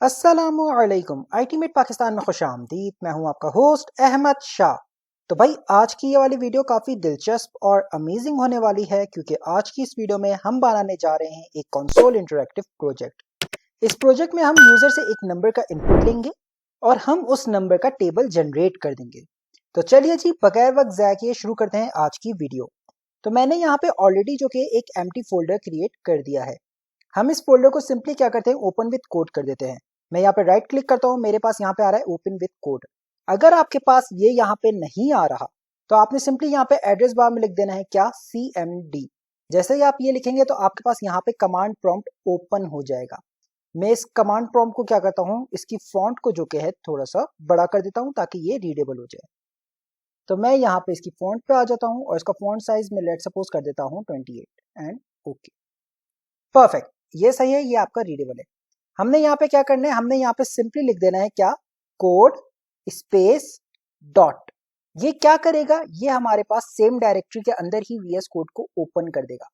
अस्सलामुअलैकुम अल्टीमेट पाकिस्तान में खुशामदीद। मैं हूं आपका होस्ट अहमद शाह। तो भाई आज की ये वाली वीडियो काफ़ी दिलचस्प और अमेजिंग होने वाली है क्योंकि आज की इस वीडियो में हम बनाने जा रहे हैं एक कंसोल इंटरैक्टिव प्रोजेक्ट। इस प्रोजेक्ट में हम यूज़र से एक नंबर का इनपुट लेंगे और हम उस नंबर का टेबल जनरेट कर देंगे। तो चलिए जी बगैर वक्त ज़ाया किए शुरू करते हैं आज की वीडियो। तो मैंने यहाँ पे ऑलरेडी जो कि एक एम्प्टी फोल्डर क्रिएट कर दिया है। हम इस फोल्डर को सिंपली क्या करते हैं, ओपन विद कोड कर देते हैं। मैं यहाँ पे राइट क्लिक करता हूँ, मेरे पास यहाँ पे आ रहा है ओपन विद कोड। अगर आपके पास ये यहाँ पे नहीं आ रहा तो आपने सिंपली यहाँ पे एड्रेस बार में लिख देना है क्या, CMD। जैसे ही आप ये लिखेंगे तो आपके पास यहाँ पे कमांड प्रॉम्प्ट ओपन हो जाएगा। मैं इस कमांड प्रॉम्प्ट को क्या करता हूँ, इसकी फॉन्ट को जो कि है थोड़ा सा बड़ा कर देता हूँ ताकि ये रीडेबल हो जाए। तो मैं यहाँ पे इसकी फॉन्ट पे आ जाता हूँ और इसका फॉन्ट साइज में लेट सपोज कर देता हूँ 28 एंड ओके। परफेक्ट, ये सही है, ये आपका रीडेबल है। हमने यहाँ पे क्या करना है, हमने यहाँ पे सिंपली लिख देना है क्या, कोड स्पेस डॉट। ये क्या करेगा, ये हमारे पास सेम डायरेक्टरी के अंदर ही VS कोड को ओपन कर देगा।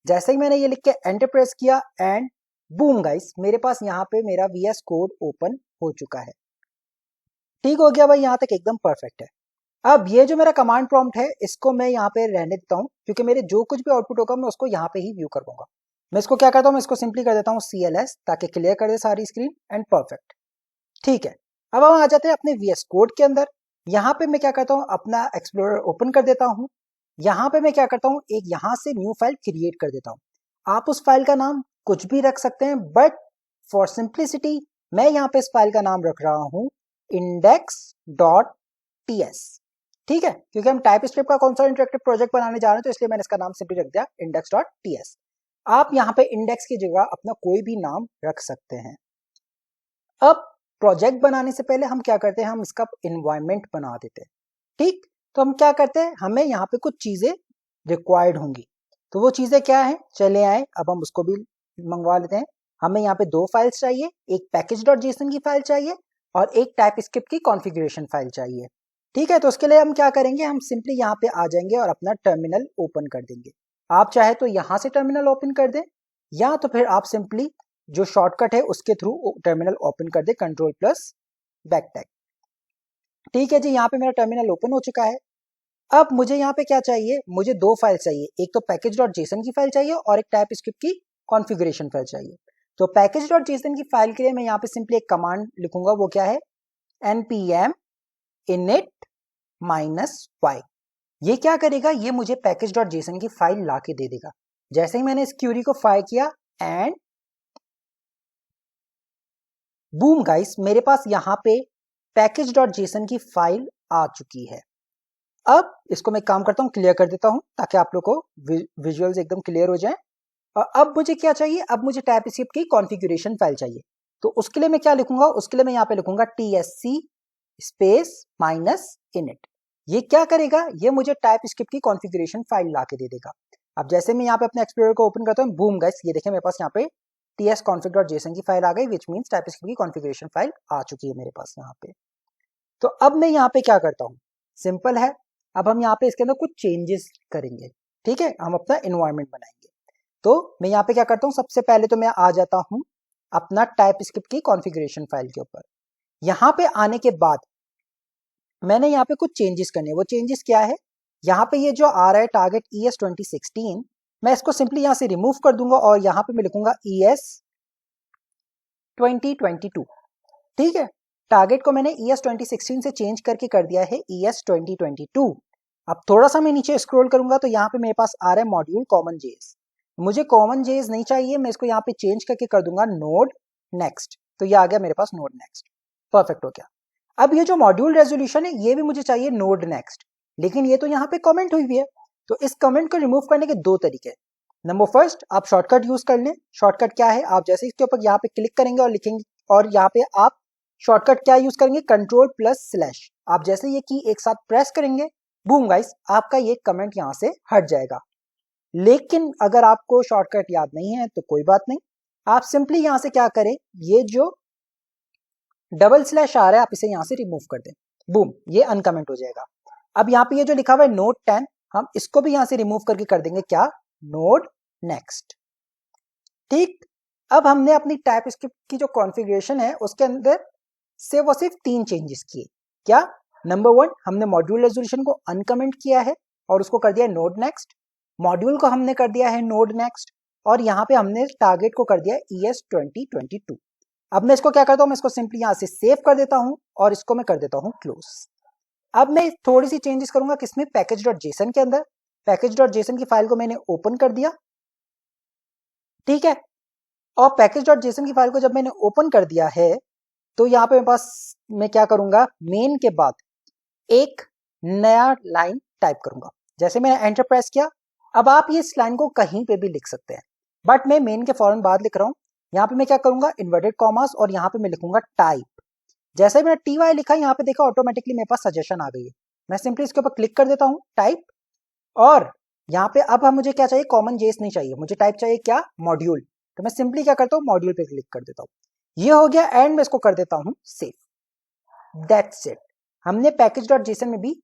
जैसे ही मैंने ये लिख के एंटर प्रेस किया एंड बूम गाइस, मेरे पास यहाँ पे मेरा VS कोड ओपन हो चुका है। ठीक हो गया भाई, यहाँ तक एकदम परफेक्ट है। अब ये जो मेरा कमांड प्रॉम्प्ट है इसको मैं यहाँ पे रहने देता हूँ क्योंकि मेरे जो कुछ भी आउटपुट होगा मैं उसको यहाँ पे ही व्यू कर पाऊंगा। मैं इसको क्या करता हूँ, मैं इसको सिंपली कर देता हूँ CLS ताकि क्लियर कर दे सारी स्क्रीन एंड परफेक्ट। ठीक है, अब हम आ जाते हैं अपने VS कोड के अंदर। यहाँ पे मैं क्या करता हूँ, अपना एक्सप्लोरर ओपन कर देता हूँ। यहाँ पे मैं क्या करता हूँ, एक यहाँ से न्यू फाइल क्रिएट कर देता हूँ। आप उस फाइल का नाम कुछ भी रख सकते हैं बट फॉर सिंप्लिसिटी मैं यहाँ पे इस फाइल का नाम रख रहा हूँ index.ts। ठीक है, क्योंकि हम टाइप स्क्रिप्ट का कौन सा इंटरेक्टिव प्रोजेक्ट बनाने जा रहे हैं तो इसलिए मैंने इसका नाम सिंपली रख दिया index.ts। आप यहाँ पे इंडेक्स की जगह अपना कोई भी नाम रख सकते हैं। अब प्रोजेक्ट बनाने से पहले हम क्या करते हैं, हम इसका इन्वायरमेंट बना देते हैं। ठीक, तो हम क्या करते हैं, हमें यहाँ पे कुछ चीजें रिक्वायर्ड होंगी। तो वो चीजें क्या है, चले आए अब हम उसको भी मंगवा लेते हैं। हमें यहाँ पे दो फाइल्स चाहिए, एक पैकेज.json की फाइल चाहिए और एक टाइप स्क्रिप्ट की कॉन्फ़िगरेशन फाइल चाहिए। ठीक है, तो उसके लिए हम क्या करेंगे, हम सिंपली यहाँ पे आ जाएंगे और अपना टर्मिनल ओपन कर देंगे। आप चाहे तो यहाँ से टर्मिनल ओपन कर दें या तो फिर आप सिंपली जो शॉर्टकट है उसके थ्रू टर्मिनल ओपन कर दे, कंट्रोल प्लस बैक टैग। ठीक है जी, यहाँ पे मेरा टर्मिनल ओपन हो चुका है। अब मुझे यहाँ पे क्या चाहिए, मुझे दो फाइल चाहिए, एक तो पैकेज.json की फाइल चाहिए और एक टाइप स्क्रिप्ट की कॉन्फ़िगरेशन फाइल चाहिए। तो पैकेज.json की फाइल के लिए मैं यहाँ पे सिंपली एक कमांड लिखूंगा, वो क्या है, npm init-y। ये क्या करेगा, ये मुझे पैकेज.json की फाइल ला के दे देगा। जैसे ही मैंने इस क्यूरी को फायर किया एंड बूम गाइस, मेरे पास यहाँ पे पैकेज.json की फाइल आ चुकी है। अब इसको मैं काम करता हूँ, क्लियर कर देता हूँ ताकि आप लोग को विजुअल्स एकदम क्लियर हो जाए। और अब मुझे क्या चाहिए, अब मुझे टाइप स्क्रिप्ट की कॉन्फ़िगरेशन फाइल चाहिए। तो उसके लिए मैं क्या लिखूंगा, उसके लिए मैं यहाँ पे लिखूंगा tsc स्पेस -init। ये क्या करेगा, ये मुझे टाइप स्क्रिप्ट की कॉन्फ़िगरेशन फाइल ला के दे देगा। अब जैसे मैं यहाँ पे अपने एक्सप्लोरर को ओपन करता हूँ, बूम गाइस, ये देखें मेरे पास यहाँ पे tsconfig.json की फाइल आ गई, विच मीन्स टाइप स्क्रिप्ट की कॉन्फ़िगरेशन फाइल आ चुकी है मेरे पास यहाँ पे। तो अब मैं यहाँ पे क्या करता हूँ, सिंपल है, अब हम यहाँ पे इसके अंदर कुछ चेंजेस करेंगे। ठीक है, हम अपना इन्वायरमेंट बनाएंगे। तो मैं यहाँ पे क्या करता हूँ, सबसे पहले तो मैं आ जाता हूँ अपना टाइप स्क्रिप्ट की कॉन्फ़िगरेशन फाइल के ऊपर। यहाँ पे आने के बाद मैंने यहाँ पे कुछ चेंजेस करने हैं। वो चेंजेस क्या है, यहाँ पे ये जो आ रहा है टारगेट ES 2016, मैं इसको सिंपली यहाँ से रिमूव कर दूंगा और यहाँ पे मैं लिखूंगा ES 2022। ठीक है, टारगेट को मैंने ES 2016 से चेंज करके कर दिया है ES 2022। अब थोड़ा सा मैं नीचे स्क्रॉल करूंगा तो यहाँ पे मेरे पास आ रहा है मॉड्यूल कॉमन जेएस। मुझे कॉमन जेएस नहीं चाहिए, मैं इसको यहाँ पे चेंज करके कर दूंगा नोड नेक्स्ट। तो ये आ गया मेरे पास नोड नेक्स्ट, परफेक्ट हो गया। अब ये जो मॉड्यूल रेजोल्यूशन है ये भी मुझे चाहिए नोड नेक्स्ट, लेकिन ये तो यहाँ पे कमेंट हुई हुई है। तो इस कमेंट को रिमूव करने के दो तरीके हैं। नंबर फर्स्ट, आप शॉर्टकट यूज कर लें। शॉर्टकट क्या है, आप जैसे इसके ऊपर यहाँ पे क्लिक करेंगे और लिखेंगे और यहाँ पे आप शॉर्टकट क्या यूज करेंगे, कंट्रोल प्लस स्लैश। आप जैसे ये की एक साथ प्रेस करेंगे, बूम गाइस, आपका ये कमेंट यहाँ से हट जाएगा। लेकिन अगर आपको शॉर्टकट याद नहीं है तो कोई बात नहीं, आप सिंपली यहाँ से क्या करें, ये जो डबल स्लैश आ रहा है आप इसे यहाँ से रिमूव कर दें, बूम, ये अनकमेंट हो जाएगा। अब यहाँ पे ये जो लिखा हुआ है नोड 10, हम इसको भी यहाँ से रिमूव करके कर देंगे क्या, नोड नेक्स्ट। ठीक, अब हमने अपनी टाइप स्क्रिप्ट की जो कॉन्फ़िगरेशन है उसके अंदर से वो सिर्फ 3 चेंजेस किए। क्या? नंबर 1, हमने मॉड्यूल रेजोल्यूशन को अनकमेंट किया है और उसको कर दिया नोड नेक्स्ट। मॉड्यूल को हमने कर दिया है नोड नेक्स्ट और यहाँ पे हमने टारगेट को कर दिया ES 2022। अब मैं इसको क्या करता हूँ, मैं इसको सिंपली यहाँ से सेव कर देता हूँ और इसको मैं कर देता हूँ क्लोज। अब मैं थोड़ी सी चेंजेस करूंगा किसमें, पैकेज.जेसन के अंदर। पैकेज.जेसन की फाइल को मैंने ओपन कर दिया, ठीक है। और पैकेज.जेसन की फाइल को जब मैंने ओपन कर दिया है तो यहाँ पे मेरे पास मैं क्या करूंगा, मेन के बाद एक नया लाइन टाइप करूंगा। जैसे मैंने एंटर प्रेस किया, अब आप ये इस लाइन को कहीं पे भी लिख सकते हैं, बट मैं मेन के फौरन बाद लिख रहा हूँ। यहाँ पे मैं क्या करूंगा, इन्वर्टेड कॉमास और यहाँ पे मैं लिखूंगा टाइप। जैसे ही मैंने TY लिखा, यहाँ पे देखा ऑटोमेटिकली मेरे पास सजेशन आ गई है। मैं सिंपली इसके ऊपर क्लिक कर देता हूँ टाइप, और यहाँ पे अब हम मुझे क्या चाहिए, कॉमन जेस नहीं चाहिए, मुझे टाइप चाहिए क्या, मॉड्यूल। तो मैं सिंपली क्या करता हूँ, मॉड्यूल पे क्लिक कर देता हूँ। ये हो गया एंड मैं इसको कर देता हूँ सेव। That's it. हमने पैकेज.जेसन में भी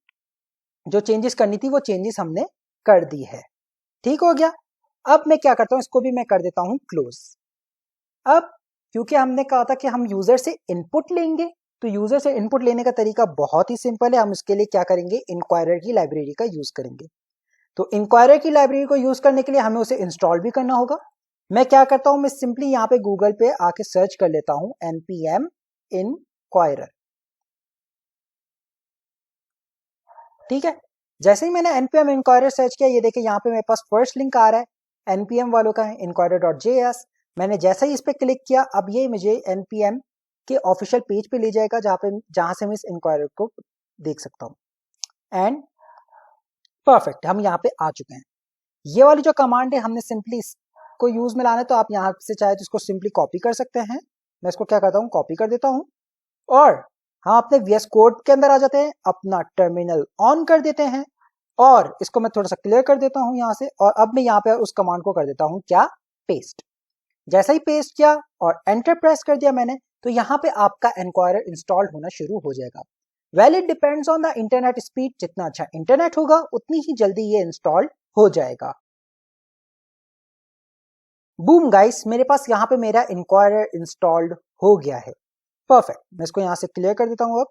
जो चेंजेस करनी थी वो चेंजेस हमने कर दी है, ठीक हो गया। अब मैं क्या करता हूँ, इसको भी मैं कर देता हूँ क्लोज। अब क्योंकि हमने कहा था कि हम यूजर से इनपुट लेंगे, तो यूजर से इनपुट लेने का तरीका बहुत ही सिंपल है। हम इसके लिए क्या करेंगे, इंक्वायरर की लाइब्रेरी का यूज करेंगे। तो इंक्वायरर की लाइब्रेरी को यूज करने के लिए हमें उसे इंस्टॉल भी करना होगा। मैं क्या करता हूं, मैं सिंपली यहाँ पे गूगल पे आके सर्च कर लेता हूं npm इंक्वायरर, ठीक है। जैसे ही मैंने npm इंक्वायरर सर्च किया, ये देखिए यहाँ पे मेरे पास फर्स्ट लिंक आ रहा है, npm वालों का है, inquirer.js। मैंने जैसे ही इस पे क्लिक किया, अब ये मुझे npm के ऑफिशियल पेज पे ले जाएगा जहां से मैं इस इंक्वायरर को देख सकता हूं। एंड परफेक्ट, हम यहाँ पे आ चुके हैं। ये वाली जो कमांड है हमने सिंपली इसको यूज में लाना है, तो आप यहाँ से चाहे तो इसको सिंपली कॉपी कर सकते हैं। मैं इसको क्या करता हूँ, कॉपी कर देता हूँ और हम अपने VS कोड के अंदर आ जाते हैं, अपना टर्मिनल ऑन कर देते हैं और इसको मैं थोड़ा सा क्लियर कर देता हूँ यहाँ से। और अब मैं यहाँ पे उस कमांड को कर देता हूँ क्या, पेस्ट। जैसा ही पेस्ट किया और एंटर प्रेस कर दिया मैंने, तो यहाँ पे आपका एनक्वायरर इंस्टॉल्ड होना शुरू हो जाएगा। Well it depends on the internet speed, जितना अच्छा इंटरनेट होगा उतनी ही जल्दी ये इंस्टॉल हो जाएगा। बूम गाइस, मेरे पास यहाँ पे मेरा इंक्वायरर इंस्टॉल्ड हो गया है। परफेक्ट, मैं इसको यहाँ से क्लियर कर देता हूँ अब।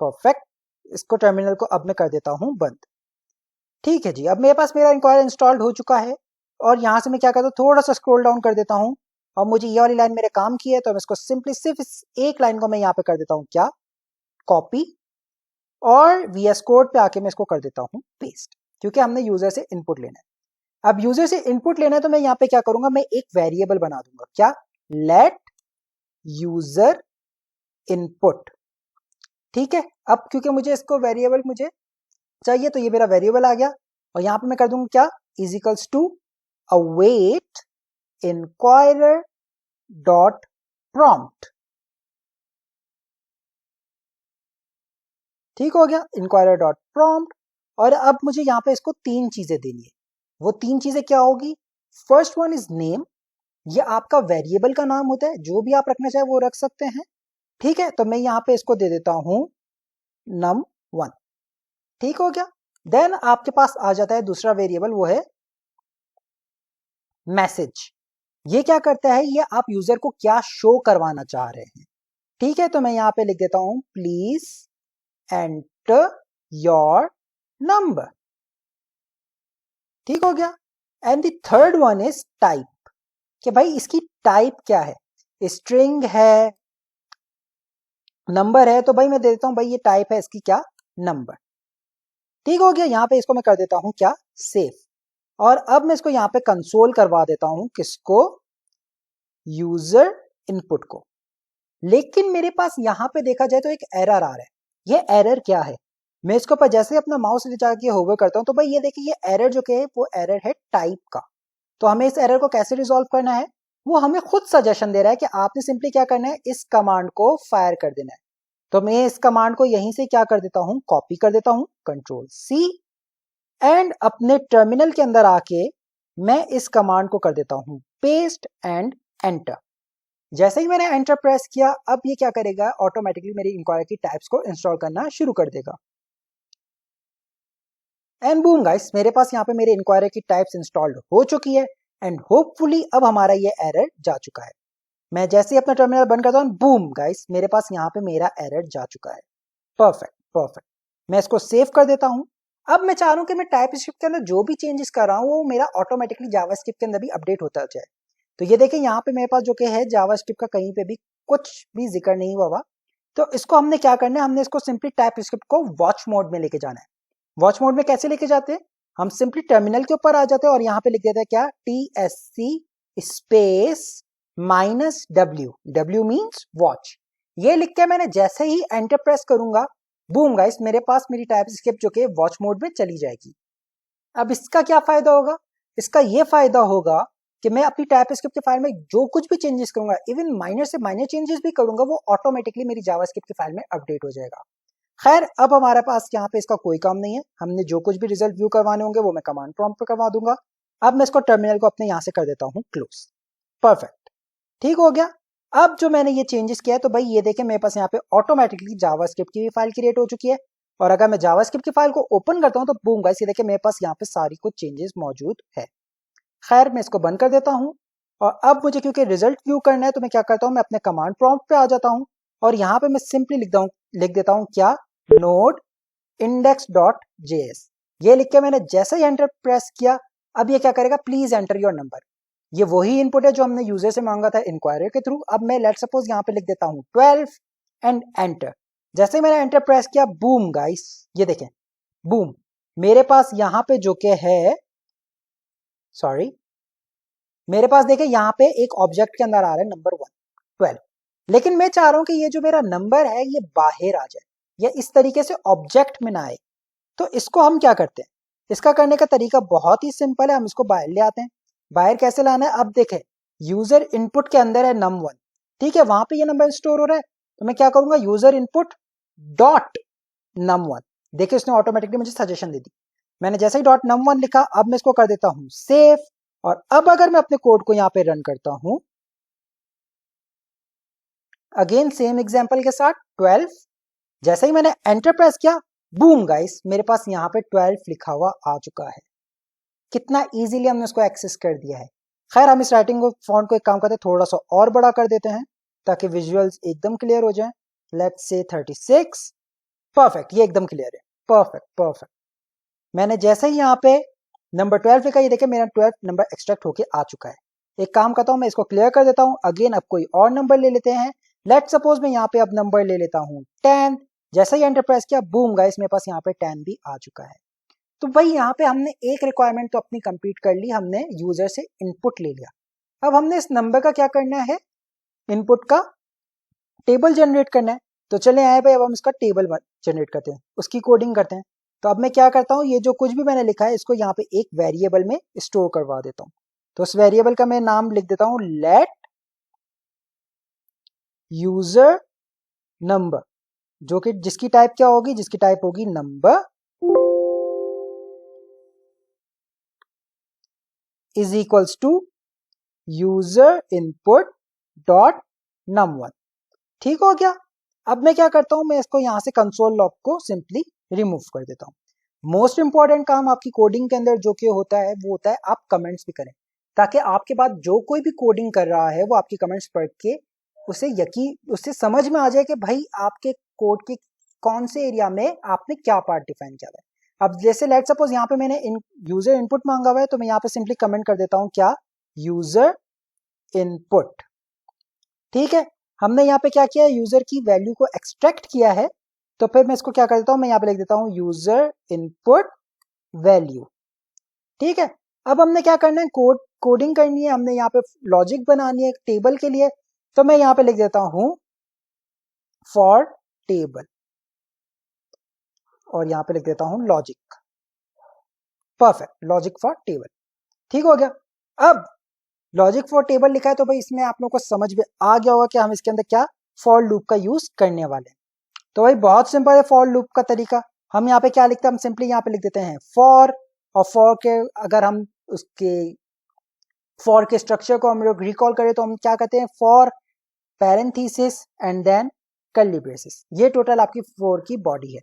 परफेक्ट, इसको टर्मिनल को अब मैं कर देता हूँ बंद। ठीक है जी, अब मेरे पास मेरा इंक्वायरर इंस्टॉल्ड हो चुका है और यहाँ से मैं क्या करता हूँ, थोड़ा सा स्क्रॉल डाउन कर देता हूँ और मुझे ये वाली लाइन मेरे काम की है, तो मैं इसको सिंपली सिर्फ इस एक लाइन को मैं यहाँ पे कर देता हूँ क्या, कॉपी, और VS कोड पे आके मैं इसको कर देता हूँ पेस्ट, क्योंकि हमने यूजर से इनपुट लेना है। अब यूजर से इनपुट लेना है तो मैं यहाँ पे क्या करूंगा, मैं एक वेरिएबल बना दूंगा क्या, लेट यूजर इनपुट, ठीक है। अब क्योंकि मुझे इसको वेरिएबल मुझे चाहिए तो ये मेरा वेरिएबल आ गया और यहाँ पे मैं कर दूंगा क्या, is equals to await inquirer dot prompt, ठीक हो गया, इंक्वायरर डॉट प्रॉम्प्ट। और अब मुझे यहाँ पे इसको 3 चीजें देनी है। वो 3 चीजें क्या होगी, फर्स्ट वन इज नेम, ये आपका वेरिएबल का नाम होता है, जो भी आप रखना चाहे वो रख सकते हैं, ठीक है। तो मैं यहाँ पे इसको दे देता हूं num1, ठीक हो गया। देन आपके पास आ जाता है दूसरा वेरिएबल, वो है मैसेज। ये क्या करता है, ये आप यूजर को क्या शो करवाना चाह रहे हैं, ठीक है। तो मैं यहाँ पे लिख देता हूं प्लीज एंटर योर नंबर, ठीक हो गया। And the third one is type, कि भाई इसकी टाइप क्या है, स्ट्रिंग है, नंबर है, तो भाई मैं दे देता हूं भाई ये टाइप है इसकी क्या, नंबर, ठीक हो गया। यहाँ पे इसको मैं कर देता हूं क्या, सेव। और अब मैं इसको यहाँ पे कंसोल करवा देता हूं, किसको, यूजर इनपुट को। लेकिन मेरे पास यहाँ पे देखा जाए तो एक एरर आ रहा है। ये एरर क्या है, मैं इसको पर जैसे अपना माउस ले जाके होवर करता हूं तो भाई ये देखिए ये एरर जो है वो एरर है टाइप का। तो हमें इस एरर को कैसे रिजॉल्व करना है, वो हमें खुद सजेशन दे रहा है कि आपने सिंपली क्या करना है, इस कमांड को फायर कर देना है। तो मैं इस कमांड को यहीं से क्या कर देता हूं, कॉपी कर देता हूं, Ctrl+C, एंड अपने टर्मिनल के अंदर आके मैं इस कमांड को कर देता हूं पेस्ट एंड एंटर। जैसे ही मैंने एंटर प्रेस किया, अब ये क्या करेगा, ऑटोमेटिकली मेरी इंक्वायरी की टाइप्स को इंस्टॉल करना शुरू कर देगा। एंड बूम गाइस, मेरे पास यहाँ पे मेरे इंक्वायरी की टाइप्स इंस्टॉल्ड हो चुकी है एंड होपफुली अब हमारा ये एरर जा चुका है। मैं जैसे ही अपना टर्मिनल बंद करता हूँ, बूम गाइस, मेरे पास यहाँ पे मेरा एरर जा चुका है। Perfect perfect. मैं इसको सेव कर देता हूँ। अब मैं चाह रहा हूँ कि मैं टाइप स्क्रिप्ट के अंदर जो भी चेंजेस कर रहा हूँ वो मेरा ऑटोमेटिकली जावास्क्रिप्ट के अंदर भी अपडेट होता जाए। तो ये देखिए यहाँ पे मेरे पास जो कि है जावास्क्रिप्ट का कहीं पे भी कुछ भी जिक्र नहीं हुआ। तो इसको हमने क्या करना है, हमने इसको सिंपली टाइप स्क्रिप्ट को वॉच मोड में लेके जाना है। वॉच मोड में कैसे लेके जाते हैं, हम सिंपली टर्मिनल के ऊपर आ जाते हैं और यहाँ पे लिख देते हैं क्या, TSC space -W, W means watch. ये लिख के मैंने जैसे ही एंटर प्रेस करूंगा, बूम गाइस, मेरे पास मेरी टाइप स्क्रिप्ट जो कि वॉच मोड में चली जाएगी। अब इसका क्या फायदा होगा, इसका ये फायदा होगा कि मैं अपनी टाइप स्क्रिप्ट के फाइल में जो कुछ भी चेंजेस करूंगा, इवन माइनर से माइनर चेंजेस भी करूंगा, वो ऑटोमेटिकली मेरी जावास्क्रिप्ट के फाइल में अपडेट हो जाएगा। खैर, अब हमारे पास यहाँ पे इसका कोई काम नहीं है। हमने जो कुछ भी रिजल्ट व्यू करवाने होंगे वो मैं कमांड प्रॉम्प्ट पे करवा दूंगा। अब मैं इसको टर्मिनल को अपने यहाँ से कर देता हूँ क्लोज। परफेक्ट, ठीक हो गया। अब जो मैंने ये चेंजेस किया है, तो भाई ये देखें मेरे पास यहाँ पे ऑटोमेटिकली जावास्क्रिप्ट की भी फाइल क्रिएट हो चुकी है। और अगर मैं जावास्क्रिप्ट की फाइल को ओपन करता हूँ तो बूम गाइस, ये देखिए मेरे पास यहाँ पे सारी कुछ चेंजेस मौजूद है। खैर, मैं इसको बंद कर देता हूँ। और अब मुझे क्योंकि रिजल्ट व्यू करना है, तो मैं क्या करता हूँ, मैं अपने कमांड प्रॉम्प्ट पे आ जाता हूँ और यहाँ पे मैं सिंपली लिख देता हूँ क्या, नोड index.js। ये लिख के मैंने जैसे ही एंटर प्रेस किया, अब ये क्या करेगा, प्लीज एंटर योर नंबर। ये वही इनपुट है जो हमने यूजर से मांगा था इंक्वायरी के थ्रू। अब मैं लेट सपोज यहाँ पे लिख देता हूँ 12 एंड एंटर। जैसे ही मैंने एंटर प्रेस किया, बूम गाइस, ये देखें, बूम, मेरे पास यहाँ पे जो के है, सॉरी, मेरे पास देखें यहाँ पे एक ऑब्जेक्ट के अंदर आ रहा है नंबर 1, 12। लेकिन मैं चाह रहा हूँ कि ये जो मेरा नंबर है ये बाहर आ जाए, या इस तरीके से ऑब्जेक्ट में ना आए। तो इसको हम क्या करते हैं, इसका करने का तरीका बहुत ही सिंपल है। हम इसको बाहर ले आते हैं। बाहर कैसे लाना है, अब देखें, यूजर इनपुट के अंदर है num1, ठीक है, वहां पे ये नंबर स्टोर हो रहा है। तो मैं क्या करूंगा, यूजर इनपुट डॉट num1। देखिए उसने ऑटोमेटिकली मुझे सजेशन दे दी। मैंने जैसे ही डॉट num1 लिखा, अब मैं इसको कर देता हूं सेव। और अब अगर मैं अपने कोड को यहाँ पे रन करता हूं, अगेन सेम एग्जांपल के साथ 12, जैसे ही मैंने एंटर प्रेस किया, बूम गाइस, मेरे पास यहाँ पे 12 लिखा हुआ आ चुका है। कितना इजीली हमने उसको एक्सेस कर दिया है। खैर, हम इस राइटिंग को फॉन्ट को एक काम करते हैं, थोड़ा सा और बड़ा कर देते हैं ताकि विजुअल्स एकदम क्लियर हो जाएं। Let's say 36। परफेक्ट, ये एकदम क्लियर है। Perfect perfect. मैंने जैसे ही यहाँ पे नंबर 12 लिखा, ये देखिए मेरा 12 नंबर एक्सट्रैक्ट होके आ चुका है। एक काम करता हूँ, मैं इसको क्लियर कर देता हूँ। अगेन अब कोई और नंबर ले लेते हैं। लेट सपोज मैं यहाँ पे अब नंबर ले लेता हूँ 10। जैसे ही एंटर प्रेस किया, बूम गाइस, मेरे पास यहाँ पे 10 भी आ चुका है। तो भाई यहाँ पे हमने एक रिक्वायरमेंट तो अपनी कंप्लीट कर ली, हमने यूजर से इनपुट ले लिया। अब हमने इस नंबर का क्या करना है, इनपुट का टेबल जनरेट करना है। तो चले आए भाई, अब हम इसका टेबल जनरेट करते हैं, उसकी कोडिंग करते हैं। तो अब मैं क्या करता हूँ, ये जो कुछ भी मैंने लिखा है इसको यहाँ पे एक वेरिएबल में स्टोर करवा देता हूँ। तो उस वेरिएबल का मैं नाम लिख देता हूँ लेट यूजर नंबर, जो कि जिसकी टाइप क्या होगी, जिसकी टाइप होगी number, is equals to user input dot num1। ठीक हो गया। अब मैं क्या करता हूं, मैं इसको यहां से कंसोल लॉग को सिंपली रिमूव कर देता हूं। मोस्ट इंपॉर्टेंट काम आपकी कोडिंग के अंदर जो कि होता है वो होता है आप कमेंट्स भी करें, ताकि आपके बाद जो कोई भी कोडिंग कर रहा है वो आपकी कमेंट्स पढ़ के उससे समझ में आ जाए कि भाई आपके कोड के कौन से एरिया में आपने क्या पार्ट डिफाइन किया है। अब जैसे लेट सपोज यहाँ पे मैंने यूजर इनपुट मांगा हुआ है, तो मैं यहाँ पे सिंपली कमेंट कर देता हूँ क्या, यूजर इनपुट। ठीक है, हमने यहाँ पे क्या किया है, यूजर की वैल्यू को एक्सट्रैक्ट किया है। तो फिर मैं इसको क्या कर देता हूँ, मैं यहाँ पे लिख देता हूँ यूजर इनपुट वैल्यू। ठीक है, अब हमने क्या करना है, कोडिंग करनी है, हमने यहाँ पे लॉजिक बनानी है टेबल के लिए। तो मैं यहाँ पे लिख देता हूँ फॉर टेबल और यहाँ पे लिख देता हूँ logic. Perfect, logic for table. ठीक हो गया। अब लॉजिक फॉर टेबल लिखा है, तो भाई इसमें आप लोगों को समझ में आ गया होगा कि हम इसके अंदर क्या फॉर लूप का यूज करने वाले हैं। तो भाई बहुत सिंपल है फॉर लूप का तरीका। हम यहाँ पे क्या लिखते हैं, हम सिंपली यहाँ पे लिख देते हैं फॉर, और फॉर के अगर हम उसके फॉर के स्ट्रक्चर को हम लोग रिकॉल करें तो हम क्या कहते हैं, for parenthesis and then curly braces. ये टोटल आपकी फॉर की बॉडी है।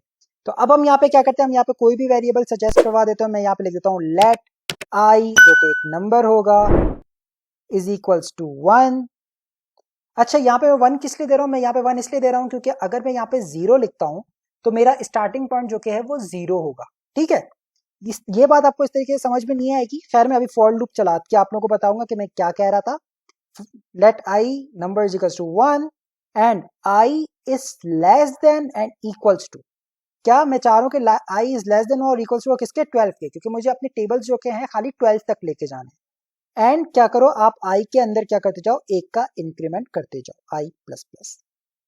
तो अब हम यहाँ पे क्या करते हैं, हम यहाँ पे कोई भी वेरिएबल सजेस्ट करवा देते हैं। मैं यहाँ पे लिख देता हूँ लेट आई, जो कि एक नंबर होगा, इज इक्वल्स टू 1, अच्छा, यहाँ पे मैं 1 किस लिए दे रहा हूँ? मैं यहाँ पे 1 इसलिए दे रहा हूँ क्योंकि अगर मैं यहाँ पे 0 लिखता हूँ तो मेरा स्टार्टिंग पॉइंट जो कि है वो 0 होगा। ठीक है, ये बात आपको इस तरीके से समझ में नहीं आएगी। खैर, मैं अभी फॉर लूप चला के आप लोगों को बताऊंगा कि मैं क्या कह रहा था। Let I number is equals to 1 and I is less than and equals to, क्या मैं चाह रहा हूँ कि आई इज लेस देन और इक्वल्स टू किसके, 12 के, क्योंकि मुझे अपने टेबल्स जो के हैं खाली 12 तक लेके जाने हैं। एंड क्या करो आप आई के अंदर क्या करते जाओ, एक का इंक्रीमेंट करते जाओ, आई प्लस प्लस।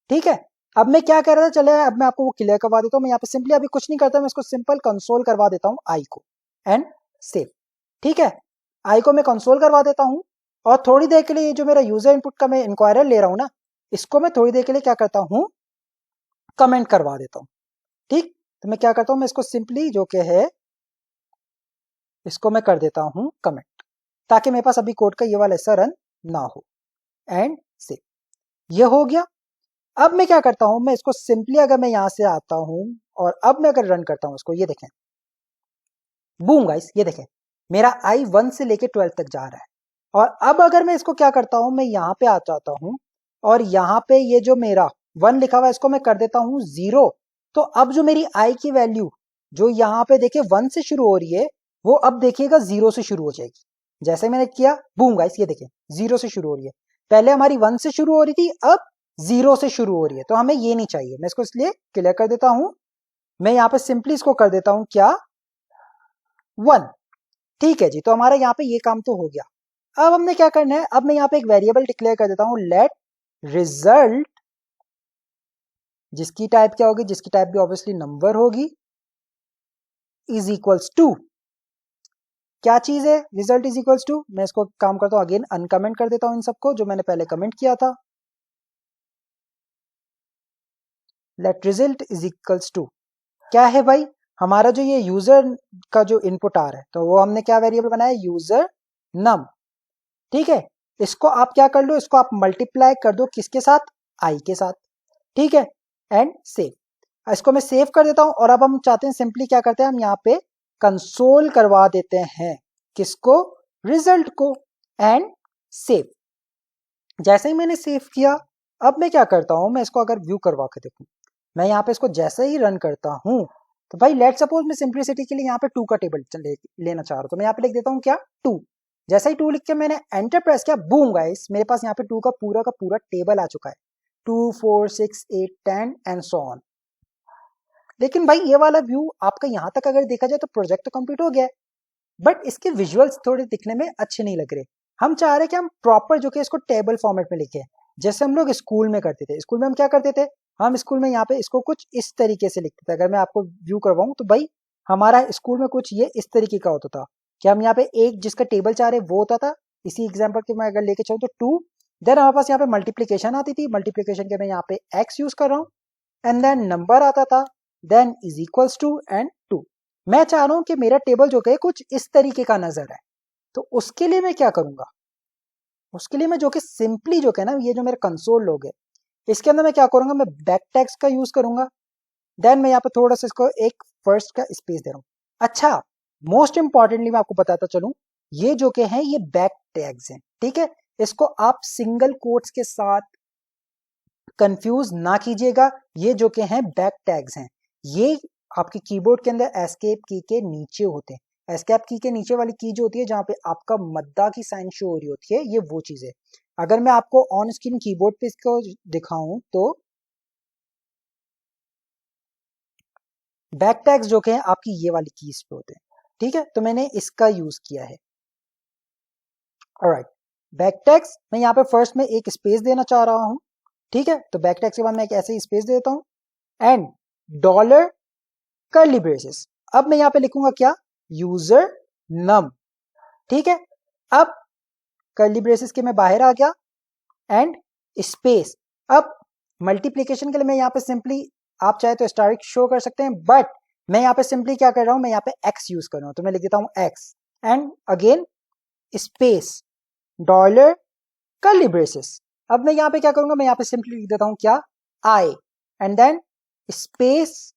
ठीक है, अब मैं क्या कह रहा था, चले अब मैं आपको वो क्लियर करवा देता हूँ। मैं यहाँ पे सिंपली अभी कुछ नहीं करता, मैं इसको सिंपल कंसोल करवा देता हूँ आई को एंड सेव। ठीक है, आई को मैं कंसोल करवा देता हूँ और थोड़ी देर के लिए ये जो मेरा यूजर इनपुट का मैं इंक्वायरर ले रहा हूँ ना, इसको मैं थोड़ी देर के लिए क्या करता हूँ, कमेंट करवा देता हूँ। ठीक, तो मैं क्या करता हूँ, मैं इसको सिंपली जो कि है इसको मैं कर देता हूँ कमेंट, ताकि मेरे पास अभी कोड का ये वाला हिस्सा रन ना हो। एंड से ये हो गया। अब मैं क्या करता हूं, मैं इसको सिंपली अगर मैं यहां से आता हूं और अब मैं अगर रन करता हूं इसको, ये देखें, बूम गाइस, ये देखें मेरा आई 1 से लेके 12 तक जा रहा है। और अब अगर मैं इसको क्या करता हूं, मैं यहां पे आ जाता हूं और यहां पे ये जो मेरा 1 लिखा हुआ है इसको मैं कर देता हूं 0। तो अब जो मेरी आई की वैल्यू जो यहां पे देखिए 1 से शुरू हो रही है, वो अब देखिएगा 0 से शुरू हो जाएगी। जैसे मैंने किया, बूम गाइस, ये देखें 0 से शुरू हो रही है। पहले हमारी 1 से शुरू हो रही थी, अब 0 से शुरू हो रही है, तो हमें ये नहीं चाहिए। मैं इसको इसलिए क्लियर कर देता हूं। मैं यहाँ पे सिंपली इसको कर देता हूं क्या, 1। ठीक है जी, तो हमारा यहाँ पे ये काम तो हो गया। अब हमने क्या करना है, अब मैं यहाँ पे एक वेरिएबल डिक्लेयर कर देता हूं, लेट रिजल्ट, जिसकी टाइप क्या होगी, जिसकी टाइप भी ऑब्वियसली नंबर होगी, इज इक्वल्स टू, क्या चीज है, रिजल्ट इज इक्वल्स टू। मैं इसको काम करता हूं, अगेन अनकमेंट कर देता हूं इन सबको जो मैंने पहले कमेंट किया था। Let result is equals to क्या है भाई, हमारा जो ये यूजर का जो इनपुट आ रहा है, तो वो हमने क्या वेरिएबल बनाया, यूजर नम। ठीक है, इसको आप क्या कर लो, इसको आप मल्टीप्लाई कर दो किसके साथ, आई के साथ। ठीक है, एंड सेव। इसको मैं सेव कर देता हूं और अब हम चाहते हैं सिंपली क्या करते हैं, हम यहाँ पे कंसोल करवा देते हैं किसको, रिजल्ट को, एंड सेव। जैसे ही मैंने सेव किया, अब मैं क्या करता हूं, मैं इसको अगर व्यू करवा के देखूं, मैं यहाँ पे इसको जैसे ही रन करता हूं, तो भाई लेट सपोज मैं सिंप्लिसिटी के लिए यहाँ पे 2 का टेबल लेना चाह रहा हूं, तो मैं यहाँ पे लिख देता हूँ क्या, 2। जैसे ही 2 लिख के मैंने एंटर प्रेस किया, बूम गाइस, मेरे पास यहाँ पे 2 का पूरा टेबल आ चुका है, 2 4 6 8 10 एंड सो ऑन। लेकिन भाई ये वाला व्यू आपका यहाँ तक अगर देखा जाए तो प्रोजेक्ट तो कंप्लीट हो गया है, बट इसके विजुअल्स थोड़े दिखने में अच्छे नहीं लग रहे। हम चाह रहे हैं कि हम प्रॉपर जो कि इसको टेबल फॉर्मेट में लिखे, जैसे हम लोग स्कूल में करते थे। स्कूल में हम क्या करते थे, हम स्कूल में यहाँ पे इसको कुछ इस तरीके से लिखते थे। अगर मैं आपको व्यू करवाऊं तो भाई हमारा स्कूल में कुछ ये इस तरीके का होता था कि हम यहाँ पे एक जिसका टेबल चाह रहे वो होता था। इसी एग्जाम्पल के मैं अगर लेके चलूँ तो 2, देन हमारे पास यहाँ पे मल्टीप्लीकेशन आती थी, मल्टीप्लीकेशन के मैं यहाँ पे x यूज कर रहा हूँ, एंड देन नंबर आता था, then is equals to and 2। मैं चाह रहा हूं कि मेरा टेबल जो है कुछ इस तरीके का नजर है, तो उसके लिए मैं क्या करूंगा, उसके लिए मैं जो कि सिंपली जो है ना, ये जो मेरे कंसोल लोग है, इसके अंदर मैं क्या करूंगा, मैं बैक टैग्स का यूज करूंगा। देन मैं यहाँ पे थोड़ा सा इसको एक फर्स्ट का स्पेस दे रहा हूँ। अच्छा, मोस्ट इंपॉर्टेंटली मैं आपको बताता चलूं, ये जो कि है ये बैक टैग्स हैं। ठीक है, इसको आप सिंगल कोट्स के साथ कंफ्यूज ना कीजिएगा, ये जो कि हैं बैक टैग्स हैं। ये आपके कीबोर्ड के अंदर एस्केप की के नीचे होते हैं। एस्केप की के नीचे वाली की जो होती है, जहां पे आपका मद्दा की साइन शो हो रही होती है, ये वो चीज है। अगर मैं आपको ऑन स्क्रीन कीबोर्ड पे इसको दिखाऊं तो बैक टैग्स जो कि हैं आपकी ये वाली कीज पे होते हैं। ठीक है, तो मैंने इसका यूज किया है। ऑलराइट, बैक टैग्स मैं यहाँ पे फर्स्ट में एक स्पेस देना चाह रहा हूं। ठीक है, तो बैक टैग्स के बाद मैं एक ऐसे ही स्पेस देता हूं एंड डॉलर कर्ली ब्रेसेस। अब मैं यहां पे लिखूंगा क्या, यूजर नम। ठीक है, अब कर्ली ब्रेसेस के मैं बाहर आ गया एंड स्पेस। अब मल्टीप्लीकेशन के लिए मैं यहाँ पे सिंपली, आप चाहे तो स्टारिक शो कर सकते हैं, बट मैं यहाँ पे सिंपली क्या कर रहा हूं, मैं यहाँ पे एक्स यूज कर रहा हूं, तो मैं लिख देता हूं x and again space dollar curly braces. अब मैं यहाँ पे क्या करूंगा, मैं यहाँ पे सिंपली लिख देता हूं क्या, I and then space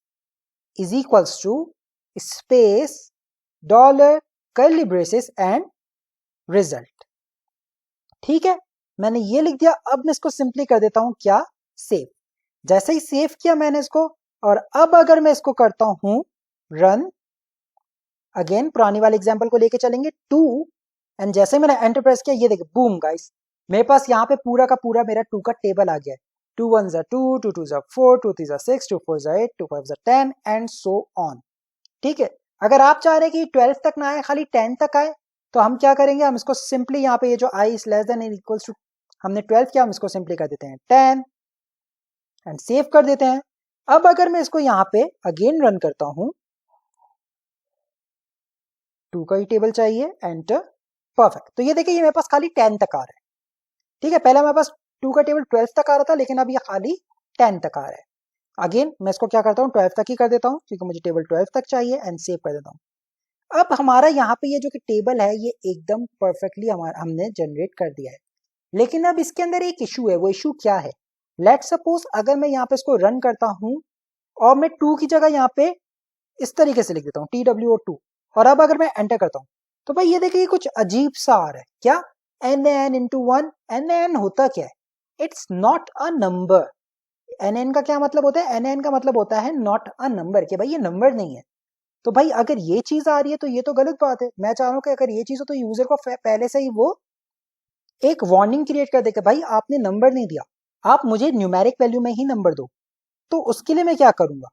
is equals to space dollar curly braces and result. ठीक है, मैंने ये लिख दिया। अब मैं इसको सिंपली कर देता हूं क्या, सेव। जैसे ही सेव किया मैंने इसको, और अब अगर मैं इसको करता हूं रन, अगेन पुरानी वाले एग्जांपल को लेके चलेंगे 2, एंड जैसे मैंने एंटर प्रेस किया, ये देखिए बूम गाइस, मेरे पास यहाँ पे पूरा का पूरा मेरा 2 का टेबल आ गया है। 2 1 2, 2 2 4, 2 3 6, 2 4 8, 2 5 10 एंड सो ऑन। ठीक है, अगर आप चाह रहे हैं कि 12 तक ना आए, खाली 10 तक आए, तो हम क्या करेंगे, हम इसको सिंपली यहाँ पे ये जो i is less than equals to हमने 12 किया, हम इसको सिंपली कर देते हैं 10 एंड सेव कर देते हैं। अब अगर मैं इसको यहाँ पे अगेन रन करता हूं, 2 का ही टेबल चाहिए, एंटर, परफेक्ट। तो ये देखिए ये मेरे पास खाली 10 तक आ रहा है। ठीक है, पहले मेरे पास 2 का टेबल 12 तक आ रहा था, लेकिन अब ये खाली 10 तक आ रहा है। अगेन मैं इसको क्या करता हूँ, 12 तक ही कर देता हूँ, क्योंकि मुझे टेबल 12 तक चाहिए, एंड सेव कर देता हूँ। अब हमारा यहाँ पे ये जो कि टेबल है, ये एकदम परफेक्टली हमने जनरेट कर दिया है। लेकिन अब इसके अंदर एक इशू है। वो इशू क्या है, लेट सपोज अगर मैं यहाँ पे इसको रन करता हूँ और मैं 2 की जगह यहाँ पे इस तरीके से लिख देता हूँ TWO2, और अब अगर मैं एंटर करता हूँ, तो भाई ये देखिए कुछ अजीब सा आ रहा है। क्या, NN into 1, NN होता क्या है, it's not a number. NN का क्या मतलब होता है, NN का मतलब होता है नॉट अ नंबर, कि भाई ये नंबर नहीं है। तो भाई अगर ये चीज आ रही है तो ये तो गलत बात है। मैं चाह रहा हूँ कि अगर ये चीज हो तो यूजर को पहले से ही वो एक वार्निंग क्रिएट कर दे कि भाई आपने नंबर नहीं दिया, आप मुझे न्यूमेरिक वैल्यू में ही नंबर दो। तो उसके लिए मैं क्या करूंगा,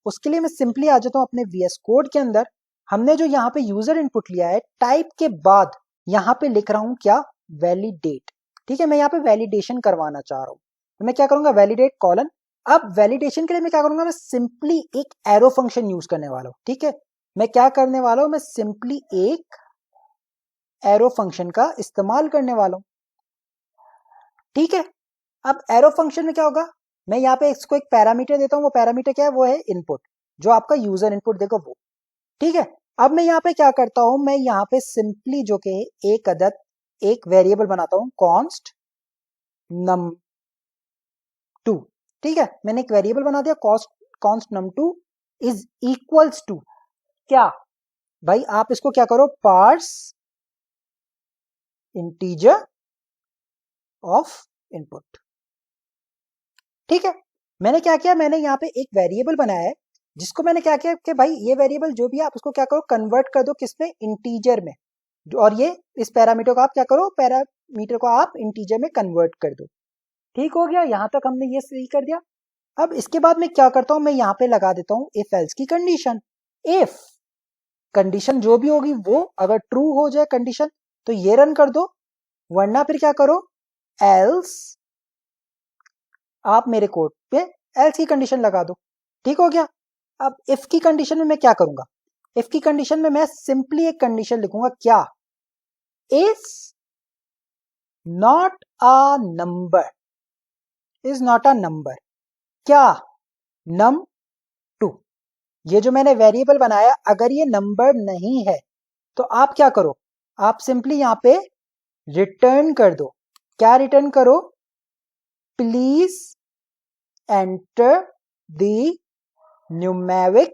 उसके लिए मैं सिंपली आ जाता हूं अपने VS कोड के अंदर। हमने जो यहाँ पे यूजर इनपुट लिया है, टाइप के बाद यहाँ पे लिख रहा हूं क्या, वैलिडेट। ठीक है, मैं यहाँ पे वैलिडेशन करवाना चाह रहा हूं, तो मैं क्या करूंगा, वैलिडेट कॉलन। अब वैलिडेशन के लिए मैं क्या करूंगा, मैं सिंपली एक एरो फंक्शन यूज करने वाला हूं। ठीक है, मैं क्या करने वाला हूं, मैं सिंपली एक एरो फंक्शन का इस्तेमाल करने वाला हूं। ठीक है, अब एरो फंक्शन में क्या होगा, मैं यहाँ पे इसको एक पैरामीटर देता हूँ। वो पैरामीटर क्या है, वो है इनपुट, जो आपका यूजर इनपुट देगा वो। ठीक है, अब मैं यहाँ पे क्या करता हूँ, मैं यहाँ पे सिंपली जो कि एक अदद एक वेरिएबल बनाता हूँ, कॉन्स्ट num2। ठीक है, मैंने एक वेरिएबल बना दिया, const num2 is equals to क्या, भाई आप इसको क्या करो, पार्स इंटीजर ऑफ इनपुट। ठीक है, मैंने क्या किया, मैंने यहाँ पे एक वेरिएबल बनाया है, जिसको मैंने क्या किया कि भाई ये वेरिएबल जो भी है आप उसको क्या करो, कन्वर्ट कर दो किसमें, इंटीजर में। और ये इस पैरामीटर को आप क्या करो, पैरामीटर को आप इंटीजर में कन्वर्ट कर दो। ठीक हो गया, यहां तक हमने ये सही कर दिया। अब इसके बाद मैं क्या करता हूं, मैं यहाँ पे लगा देता हूं इफ एल्स की कंडीशन। इफ कंडीशन जो भी होगी वो अगर ट्रू हो जाए कंडीशन, तो ये रन कर दो, वरना फिर क्या करो, एल्स आप मेरे कोड पे एल्स की कंडीशन लगा दो। ठीक हो गया। अब इफ की कंडीशन में मैं क्या करूंगा, इफ की कंडीशन में मैं सिंपली एक कंडीशन लिखूंगा, क्या, is not a number, is not a number, क्या, num2। ये जो मैंने वेरिएबल बनाया, अगर ये नंबर नहीं है तो आप क्या करो, आप सिंपली यहां पे रिटर्न कर दो। क्या रिटर्न करो, please enter the numeric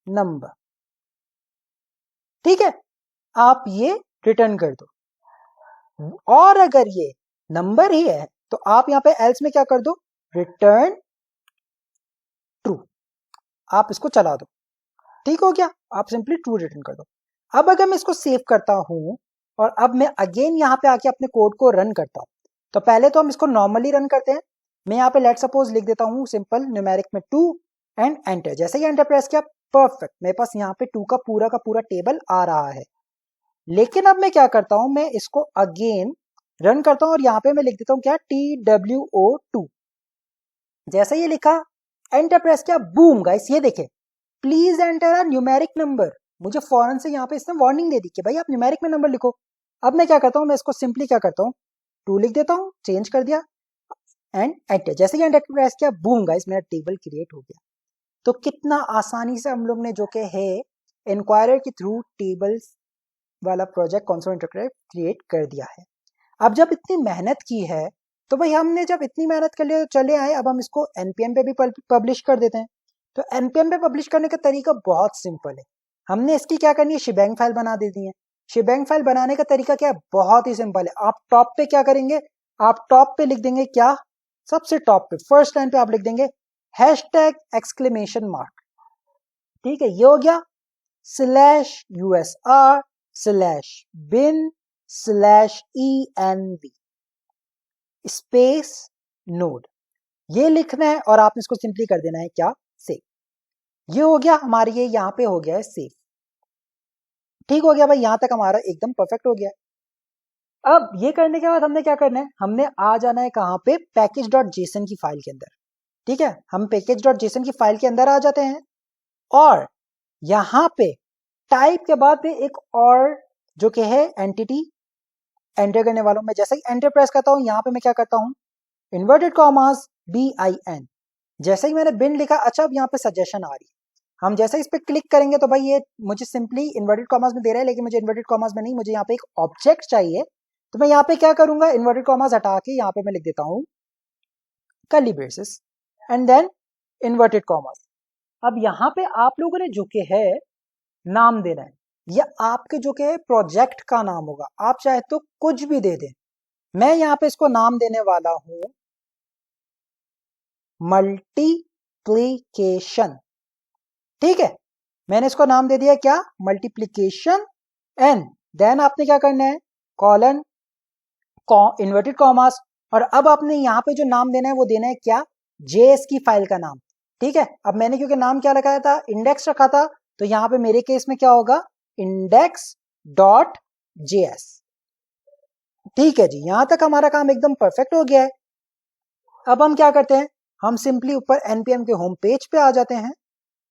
number. ठीक है, आप ये रिटर्न कर दो। और अगर ये नंबर ही है तो आप यहां पे एल्स में क्या कर दो, रिटर्न ट्रू, आप इसको चला दो। ठीक हो गया, आप सिंपली ट्रू रिटर्न कर दो। अब अगर मैं इसको सेव करता हूं और अब मैं अगेन यहां पे आके अपने कोड को रन करता हूं, तो पहले तो हम इसको नॉर्मली रन करते हैं। मैं यहाँ पे लेट सपोज लिख देता हूँ सिंपल न्यूमेरिक में 2 एंड एंटर। जैसे ही एंटर प्रेस किया, परफेक्ट, मेरे पास यहाँ पे 2 का पूरा टेबल आ रहा है। लेकिन अब मैं क्या करता हूं, मैं इसको अगेन रन करता हूं और यहाँ पे मैं लिख देता हूँ क्या, TWO2। जैसे ये लिखा, एंटर प्रेस किया, बूम गाइस, ये देखे, please enter a numeric number. मुझे फौरन से यहाँ पे इसने वार्निंग दे दी कि भाई आप न्यूमेरिक में नंबर लिखो। अब मैं क्या करता हूँ, मैं इसको सिंपली क्या करता हूँ, 2 लिख देता हूँ, चेंज कर दिया एंड एंटर। जैसे ही एंटर प्रेस किया, बूम गाइस, मेरा टेबल क्रिएट हो गया। तो कितना आसानी से हम लोग ने जो कि है इंक्वायरर के थ्रू टेबल्स वाला प्रोजेक्ट कंसोल इंटरप्रेटर क्रिएट कर दिया है। अब जब इतनी मेहनत की है, तो भाई हमने जब इतनी मेहनत कर लिया, चले आए, अब हम इसको npm पे भी पब्लिश कर देते हैं। तो npm पे पब्लिश करने का तरीका बहुत सिंपल है। हमने इसकी क्या करनी है, शिबैंग फाइल बना देनी है। शेबैंग फाइल बनाने का तरीका क्या है? बहुत ही सिंपल है। आप टॉप पे क्या करेंगे, आप टॉप पे लिख देंगे क्या, सबसे टॉप पे फर्स्ट लाइन पे आप लिख देंगे #! ठीक है, ये हो गया /usr/bin/env स्पेस नोड, ये लिखना है और आपने इसको सिंपली कर देना है क्या, सेव। ये हो गया हमारे, ये यहाँ पे हो गया है सेव। ठीक हो गया भाई, यहां तक हमारा एकदम परफेक्ट हो गया। अब ये करने के बाद हमने क्या करना है, हमने आ जाना है कहां पे, package.json की फाइल के अंदर। ठीक है, हम package.json की फाइल के अंदर आ जाते हैं और यहां पे टाइप के बाद में एक और जो कि है एंटिटी एंटर करने वालों में, जैसे ही एंटर प्रेस करता हूं यहां पे मैं क्या करता हूं, इन्वर्टेड कॉमास bin। जैसे ही मैंने बिन लिखा, अच्छा अब यहाँ पे सजेशन आ रही है, हम जैसे इस पे क्लिक करेंगे तो भाई ये मुझे सिंपली इन्वर्टेड कॉमास में दे रहा है, लेकिन मुझे इन्वर्टेड कॉमास में नहीं, मुझे यहाँ पे एक ऑब्जेक्ट चाहिए। तो मैं यहाँ पे क्या करूंगा, इन्वर्टेड कॉमास हटा के यहाँ पे मैं लिख देता हूँ curly braces and then inverted commas. अब यहाँ पे आप लोगों ने जो कि है नाम देना है, या आपके जो कि है प्रोजेक्ट का नाम होगा, आप चाहे तो कुछ भी दे दें। मैं यहाँ पे इसको नाम देने वाला हूं मल्टीप्लीकेशन। ठीक है, मैंने इसको नाम दे दिया क्या, मल्टीप्लीकेशन। एंड देन आपने क्या करना है, कॉलन इन्वर्टेड कॉमास, और अब आपने यहाँ पे जो नाम देना है वो देना है क्या, जेएस की फाइल का नाम। ठीक है, अब मैंने क्योंकि नाम क्या लगाया था, इंडेक्स रखा था, तो यहाँ पे मेरे केस में क्या होगा, index.js। ठीक है जी, यहां तक हमारा काम एकदम परफेक्ट हो गया है। अब हम क्या करते हैं, हम सिंपली ऊपर npm के होम पेज पे आ जाते हैं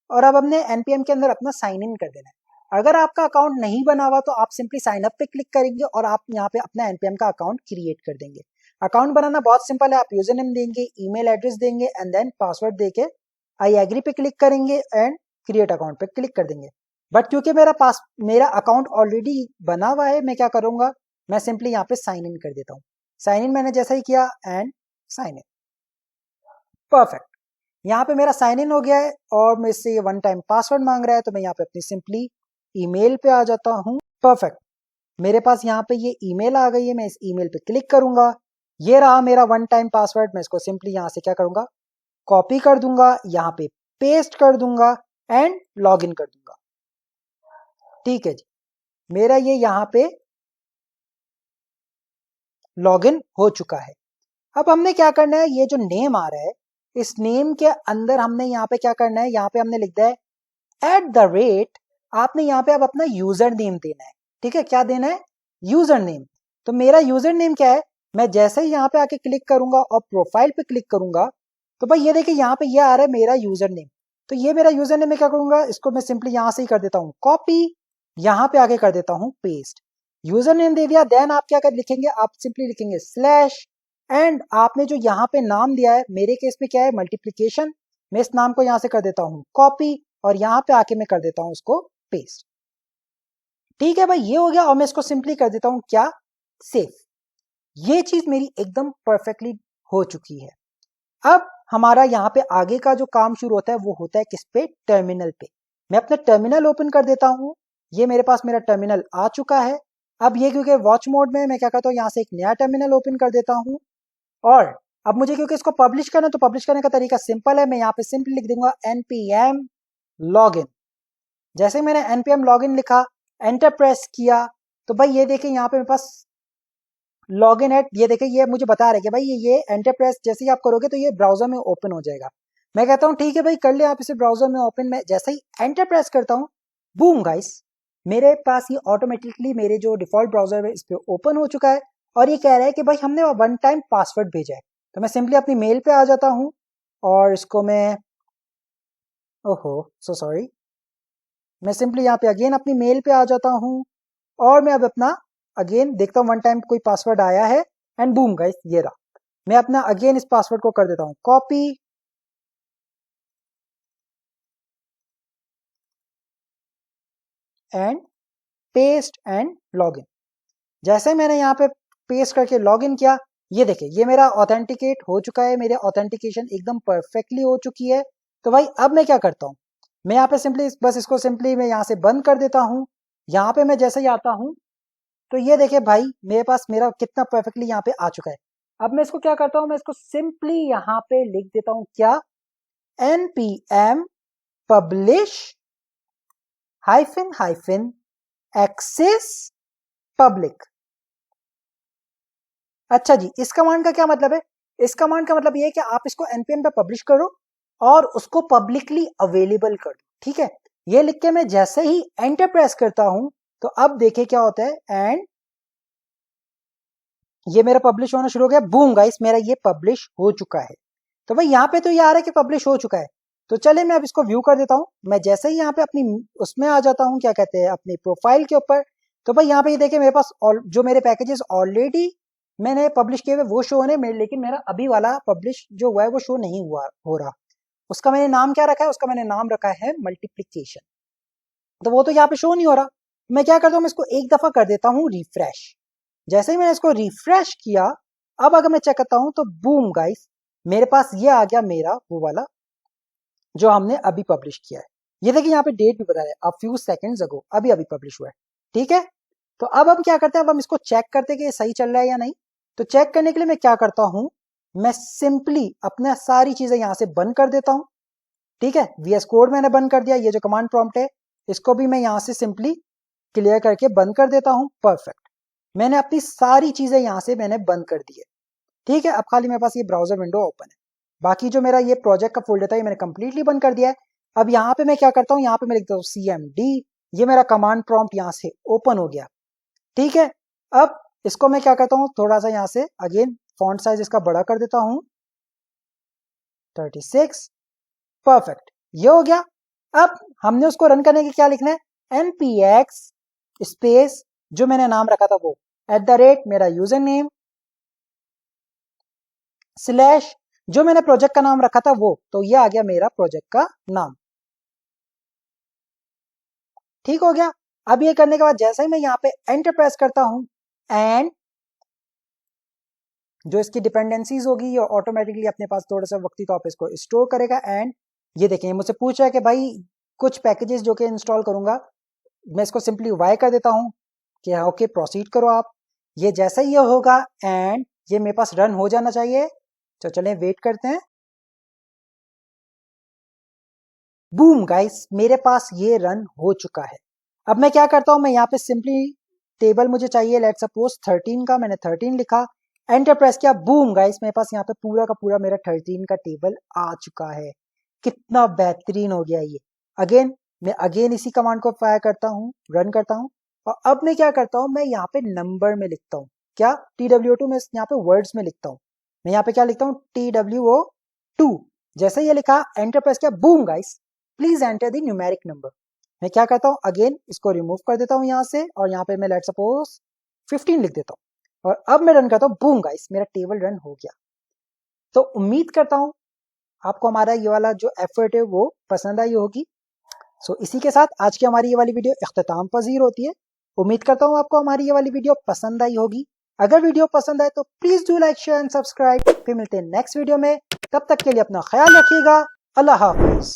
और अब हमने npm के अंदर अपना साइन इन कर देना है। अगर आपका अकाउंट नहीं बना हुआ तो आप सिंपली साइन अप पे क्लिक करेंगे और आप यहाँ पे अपना npm का अकाउंट क्रिएट कर देंगे। अकाउंट बनाना बहुत सिंपल है, आप यूजर नेम देंगे, ईमेल एड्रेस देंगे एंड देन पासवर्ड देके आई एग्री पे क्लिक करेंगे एंड क्रिएट अकाउंट पे क्लिक कर देंगे। बट क्योंकि मेरा अकाउंट ऑलरेडी बना हुआ है, मैं क्या करूंगा, मैं सिंपली यहाँ पे साइन इन कर देता हूँ। साइन इन मैंने जैसा ही किया एंड साइन इन, परफेक्ट। यहाँ पे मेरा साइन इन हो गया है और मेरे से ये वन टाइम पासवर्ड मांग रहा है, तो मैं यहाँ पे अपनी सिंपली ईमेल पे आ जाता हूँ। परफेक्ट, मेरे पास यहाँ पे ये ईमेल आ गई है, मैं इस ईमेल पे क्लिक करूंगा, ये रहा मेरा वन टाइम पासवर्ड। मैं इसको सिंपली यहाँ से क्या करूंगा, कॉपी कर दूंगा, यहाँ पे पेस्ट कर दूंगा एंड लॉग इन कर दूंगा। ठीक है जी, मेरा ये यहाँ पे लॉग इन हो चुका है। अब हमने क्या करना है, ये जो नेम आ रहा है, इस नेम के अंदर हमने यहाँ पे क्या करना है, यहाँ पे हमने लिख दिया है @ आपने यहाँ पे अब अपना यूजर नेम देना है। ठीक है, क्या देना है, यूजर नेम। तो मेरा यूजर नेम क्या है, मैं जैसे ही यहाँ पे आके क्लिक करूंगा और प्रोफाइल पे क्लिक करूंगा तो भाई ये देखिए यहाँ पे ये आ रहा है मेरा यूजर नेम। तो ये मेरा यूजर नेम, मैं क्या करूंगा, इसको मैं सिंपली यहाँ से ही कर देता हूँ कॉपी, यहाँ पे आके कर देता हूँ पेस्ट। यूजर नेम दे दिया, देन आप क्या कर लिखेंगे, आप सिंपली लिखेंगे स्लैश एंड आपने जो यहाँ पे नाम दिया है, मेरे केस में क्या है मल्टीप्लीकेशन, मैं इस नाम को यहाँ से कर देता हूँ कॉपी और यहाँ पे आके मैं कर देता हूँ उसको पेस्ट। ठीक है भाई, ये हो गया और मैं इसको सिंपली कर देता हूँ क्या, सेव। ये चीज मेरी एकदम परफेक्टली हो चुकी है। अब हमारा यहाँ पे आगे का जो काम शुरू होता है वो होता है किस पे, टर्मिनल पे। मैं अपना टर्मिनल ओपन कर देता हूँ, ये मेरे पास मेरा टर्मिनल आ चुका है। अब ये क्योंकि वॉच मोड में, मैं क्या करता हूँ, यहाँ से एक नया टर्मिनल ओपन कर देता हूँ और अब मुझे क्योंकि इसको पब्लिश करना है, तो पब्लिश करने का तरीका सिंपल है, मैं यहाँ पे सिंपली लिख दूंगा npm login। जैसे मैंने npm login लिखा, एंटर प्रेस किया, तो भाई ये देखिए यहाँ पे मेरे पास लॉगिन एट, ये देखिए ये मुझे बता रहे हैं कि भाई ये एंटर प्रेस जैसे ही आप करोगे तो ये ब्राउजर में ओपन हो जाएगा। मैं कहता हूँ ठीक है भाई कर ले आप इसे ब्राउजर में ओपन। में जैसे ही एंटर प्रेस करता हूँ, बूम गाइस, मेरे पास ये ऑटोमेटिकली मेरे जो डिफॉल्ट ब्राउजर है इस पे ओपन हो चुका है और ये कह रहा है कि भाई हमने वन टाइम पासवर्ड भेजा है। तो मैं सिंपली अपनी मेल पे आ जाता हूँ और इसको मैं, ओहो सो सॉरी, मैं सिंपली यहाँ पे अगेन अपनी मेल पे आ जाता हूँ और मैं अब अपना अगेन देखता हूँ वन टाइम कोई पासवर्ड आया है एंड बूम गाइस ये रहा। मैं अपना अगेन इस पासवर्ड को कर देता हूँ copy and paste and login. जैसे मैंने यहाँ पे पेस्ट करके लॉगिन किया, ये देखिए ये मेरा ऑथेंटिकेट हो चुका है, मेरे ऑथेंटिकेशन एकदम परफेक्टली हो चुकी है। तो भाई अब मैं क्या करता हूँ, मैं यहाँ पे सिंपली बस इसको सिंपली मैं यहाँ से बंद कर देता हूँ। यहाँ पे मैं जैसे ही आता हूँ तो ये देखिए भाई मेरे पास मेरा कितना परफेक्टली यहाँ पे आ चुका है। अब मैं इसको क्या करता हूँ, मैं इसको सिंपली यहाँ पे लिख देता हूँ क्या, npm publish hyphen access public. अच्छा जी, इस कमांड का क्या मतलब है? इस कमांड का मतलब ये है कि आप इसको npm पे पब्लिश करो और उसको पब्लिकली अवेलेबल कर दो। ठीक है, ये लिख के मैं जैसे ही एंटर प्रेस करता हूं तो अब देखिए क्या होता है, एंड ये मेरा पब्लिश होना शुरू हो गया। बूम गाइस, मेरा ये पब्लिश हो चुका है। तो भाई यहाँ पे तो ये आ रहा है कि पब्लिश हो चुका है। तो चले मैं अब इसको व्यू कर देता हूँ। मैं जैसे ही यहाँ पे अपनी उसमें आ जाता हूँ, क्या कहते हैं, अपनी प्रोफाइल के ऊपर, तो भाई यहाँ पे ये देखिए मेरे पास जो मेरे पैकेजेस ऑलरेडी मैंने पब्लिश किए हुए वो शो होने में, लेकिन मेरा अभी वाला पब्लिश जो हुआ है वो शो नहीं हुआ हो रहा। उसका मैंने नाम क्या रखा है, उसका मैंने नाम रखा है मल्टीप्लीकेशन। तो वो तो यहाँ पे शो नहीं हो रहा। मैं क्या करता हूँ, मैं इसको एक दफा कर देता हूँ रिफ्रेश। जैसे ही मैंने इसको रिफ्रेश किया, अब अगर मैं चेक करता हूं तो बूम गाइस, मेरे पास ये आ गया मेरा वो वाला जो हमने अभी पब्लिश किया है। ये देखिए यहाँ पे डेट भी बता रहा है, अ फ्यू सेकंड्स अगो, अभी अभी पब्लिश हुआ है। ठीक है, तो अब हम क्या करते हैं, अब हम इसको चेक करते हैं कि ये सही चल रहा है या नहीं। तो चेक करने के लिए मैं क्या करता हूं, मैं सिंपली अपना सारी चीजें यहां से बंद कर देता हूं। ठीक है, VS कोड मैंने बंद कर दिया, ये जो कमांड प्रॉम्प्ट है इसको भी मैं यहां से सिंपली क्लियर करके बंद कर देता हूं। परफेक्ट, मैंने अपनी सारी चीजें यहां से मैंने बंद कर दी है। ठीक है, अब खाली मेरे पास ये ब्राउजर विंडो ओपन है। बाकी जो मेरा ये प्रोजेक्ट का फोल्डर था ये मैंने कंप्लीटली बंद कर दिया है। अब यहाँ पे मैं क्या करता हूँ, यहाँ पे मैं लिखता हूँ CMD, ये मेरा कमांड प्रॉम्प्ट यहाँ से ओपन हो गया। ठीक है, अब इसको मैं क्या करता हूँ, थोड़ा सा यहाँ से अगेन फॉन्ट साइज इसका बड़ा कर देता हूँ 36। परफेक्ट, ये हो गया। अब हमने उसको रन करने के क्या लिखना है, npx स्पेस जो मैंने नाम रखा था वो @ मेरा यूजर नेम स्लैश जो मैंने प्रोजेक्ट का नाम रखा था वो, तो ये आ गया मेरा प्रोजेक्ट का नाम। ठीक हो गया। अब ये करने के बाद जैसे ही मैं यहाँ पे एंटर प्रेस करता हूं, एंड जो इसकी डिपेंडेंसीज होगी ये ऑटोमेटिकली अपने पास थोड़ा सा वक्ती तौर पे इसको स्टोर करेगा। एंड ये देखें मुझसे पूछ रहा है कि भाई कुछ पैकेजेस जो कि इंस्टॉल करूंगा, मैं इसको सिंपली वाई कर देता हूं कि ओके प्रोसीड करो आप। ये जैसे ही ये होगा एंड ये मेरे पास रन हो जाना चाहिए। तो चलें वेट करते हैं। बूम गाइस, मेरे पास ये रन हो चुका है। अब मैं क्या करता हूं, मैं यहाँ पे सिंपली टेबल मुझे चाहिए, लेट सपोज 13 का, मैंने 13 लिखा, एंटर प्रेस किया। बूम गाइस, मेरे पास यहाँ पे पूरा का पूरा मेरा 13 का टेबल आ चुका है। कितना बेहतरीन हो गया ये। अगेन मैं अगेन इसी कमांड को फायर करता हूँ, रन करता हूँ, और अब मैं क्या करता हूँ, मैं यहाँ पे नंबर में लिखता हूँ क्या, TWO2 में यहाँ पे वर्ड्स में लिखता हूँ। मैं यहाँ पे क्या लिखता हूँ, TWO2। जैसे ये लिखा, एंटर प्रेस किया, boom guys, please enter the numeric number. मैं क्या करता हूँ, अगेन इसको रिमूव कर देता हूँ यहाँ से, और यहाँ पे मैं लेट सपोज 15 लिख देता हूँ, और अब मैं रन करता हूँ। बूम गाइस, मेरा टेबल रन हो गया। तो उम्मीद करता हूँ आपको हमारा ये वाला जो एफर्ट है वो पसंद आई होगी। सो इसी के साथ आज की हमारी ये वाली वीडियो इख्तिताम पजीर होती है। उम्मीद करता हूँ आपको हमारी ये वाली वीडियो पसंद आई होगी। अगर वीडियो पसंद आए तो please do like share and subscribe. फिर मिलते हैं नेक्स्ट वीडियो में, तब तक के लिए अपना ख्याल रखिएगा। अल्लाह हाफिज।